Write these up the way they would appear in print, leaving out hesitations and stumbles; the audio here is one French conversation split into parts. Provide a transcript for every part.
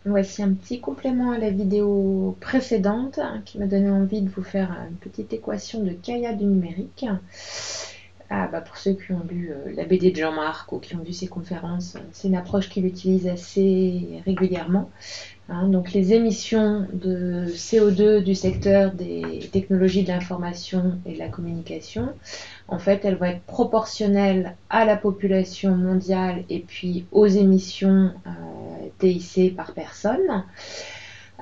Voici un petit complément à la vidéo précédente qui m'a donné envie de vous faire une petite équation de Kaya du numérique. Pour ceux qui ont lu la BD de Jean-Marc ou qui ont vu ses conférences, c'est une approche qu'il utilise assez régulièrement. Donc les émissions de CO2 du secteur des technologies de l'information et de la communication, en fait, elles vont être proportionnelles à la population mondiale et puis aux émissions TIC par personne.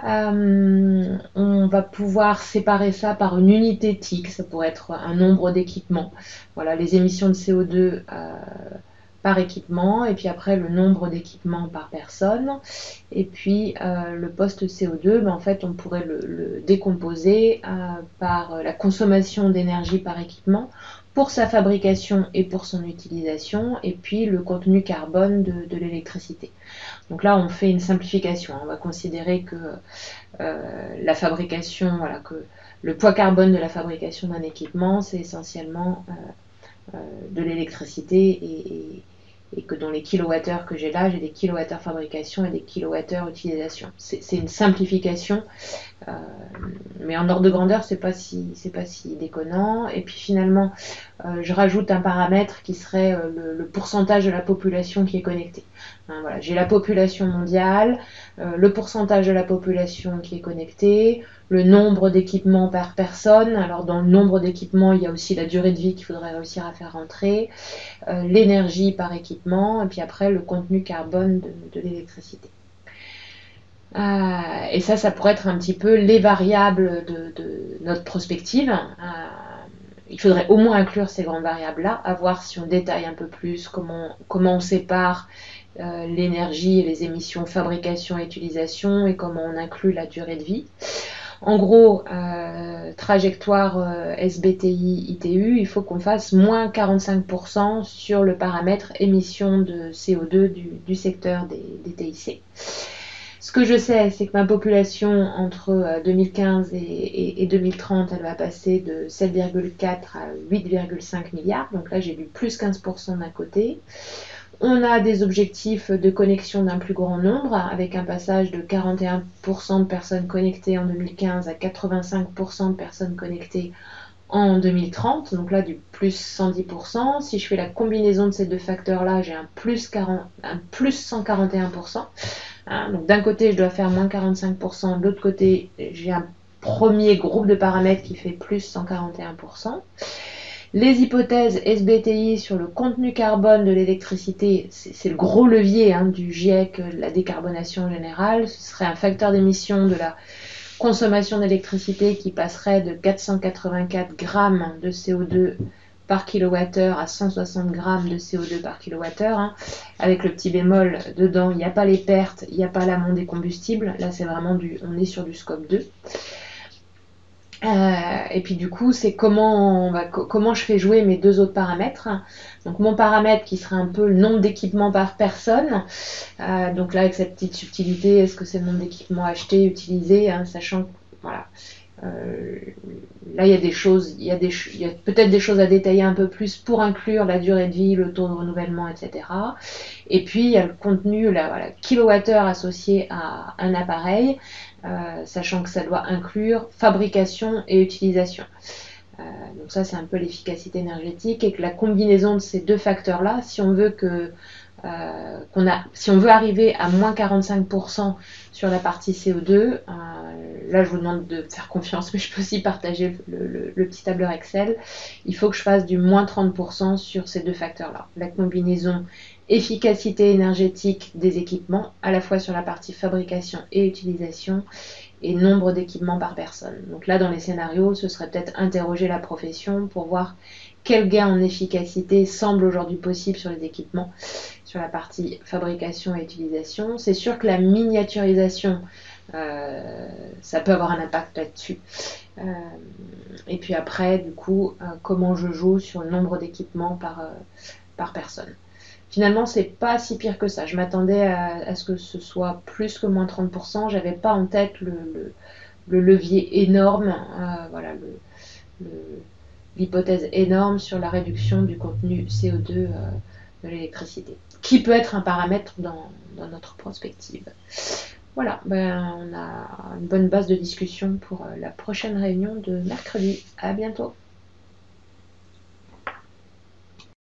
On va pouvoir séparer ça par une unité TIC, ça pourrait être un nombre d'équipements. Voilà, les émissions de CO2 par équipement, et puis après le nombre d'équipements par personne. Et puis le poste CO2, en fait, on pourrait le décomposer par la consommation d'énergie par équipement pour sa fabrication et pour son utilisation, et puis le contenu carbone de l'électricité. Donc là, on fait une simplification. On va considérer que la fabrication, voilà, que le poids carbone de la fabrication d'un équipement, c'est essentiellement de l'électricité et que dans les kilowattheures que j'ai là, j'ai des kilowattheures fabrication et des kilowattheures utilisation. C'est une simplification, euh, mais en ordre de grandeur, c'est pas si déconnant. Et puis finalement, je rajoute un paramètre qui serait le pourcentage de la population qui est connectée. Voilà, j'ai la population mondiale, le pourcentage de la population qui est connectée, le nombre d'équipements par personne. Alors dans le nombre d'équipements, il y a aussi la durée de vie qu'il faudrait réussir à faire rentrer, l'énergie par équipement, et puis après le contenu carbone de l'électricité. Et ça pourrait être un petit peu les variables de notre prospective. Il faudrait au moins inclure ces grandes variables-là, à voir si on détaille un peu plus comment on sépare l'énergie et les émissions fabrication et utilisation et comment on inclut la durée de vie. En gros, trajectoire SBTI ITU, il faut qu'on fasse moins 45% sur le paramètre émission de CO2 du secteur des TIC. Ce que je sais, c'est que ma population entre 2015 et 2030, elle va passer de 7,4 à 8,5 milliards. Donc là, j'ai du plus 15% d'un côté. On a des objectifs de connexion d'un plus grand nombre, avec un passage de 41% de personnes connectées en 2015 à 85% de personnes connectées en 2030. Donc là, du plus 110%. Si je fais la combinaison de ces deux facteurs-là, j'ai un plus 141%. Donc d'un côté, je dois faire moins 45%, de l'autre côté, j'ai un premier groupe de paramètres qui fait plus 141%. Les hypothèses SBTI sur le contenu carbone de l'électricité, c'est le gros levier du GIEC, de la décarbonation générale. Ce serait un facteur d'émission de la consommation d'électricité qui passerait de 484 grammes de CO2 par kilowattheure à 160 grammes de CO2 par kilowattheure. Avec le petit bémol, dedans, il n'y a pas les pertes, il n'y a pas l'amont des combustibles. Là, c'est vraiment on est sur du scope 2. Et puis du coup, c'est comment je fais jouer mes deux autres paramètres. Donc mon paramètre qui serait un peu le nombre d'équipements par personne. Donc là, avec cette petite subtilité, est-ce que c'est le nombre d'équipements achetés, utilisés, sachant que voilà. Là, il y a des choses, il y a peut-être des choses à détailler un peu plus pour inclure la durée de vie, le taux de renouvellement, etc. Et puis, il y a le contenu, kilowattheure associé à un appareil, sachant que ça doit inclure fabrication et utilisation. Donc ça, c'est un peu l'efficacité énergétique et que la combinaison de ces deux facteurs-là, si on veut si on veut arriver à moins 45% sur la partie CO2, là je vous demande de faire confiance, mais je peux aussi partager le petit tableur Excel. Il faut que je fasse du moins 30% sur ces deux facteurs-là. La combinaison efficacité énergétique des équipements, à la fois sur la partie fabrication et utilisation, et nombre d'équipements par personne. Donc là, dans les scénarios, ce serait peut-être interroger la profession pour voir quel gain en efficacité semble aujourd'hui possible sur les équipements, sur la partie fabrication et utilisation. C'est sûr que la miniaturisation, ça peut avoir un impact là-dessus. Et puis après, du coup, comment je joue sur le nombre d'équipements par personne. Finalement, c'est pas si pire que ça. Je m'attendais à ce que ce soit plus que moins 30%. J'avais pas en tête le levier énorme, voilà, l'hypothèse énorme sur la réduction du contenu CO2 de l'électricité, qui peut être un paramètre dans notre prospective. Voilà, ben, on a une bonne base de discussion pour la prochaine réunion de mercredi. À bientôt.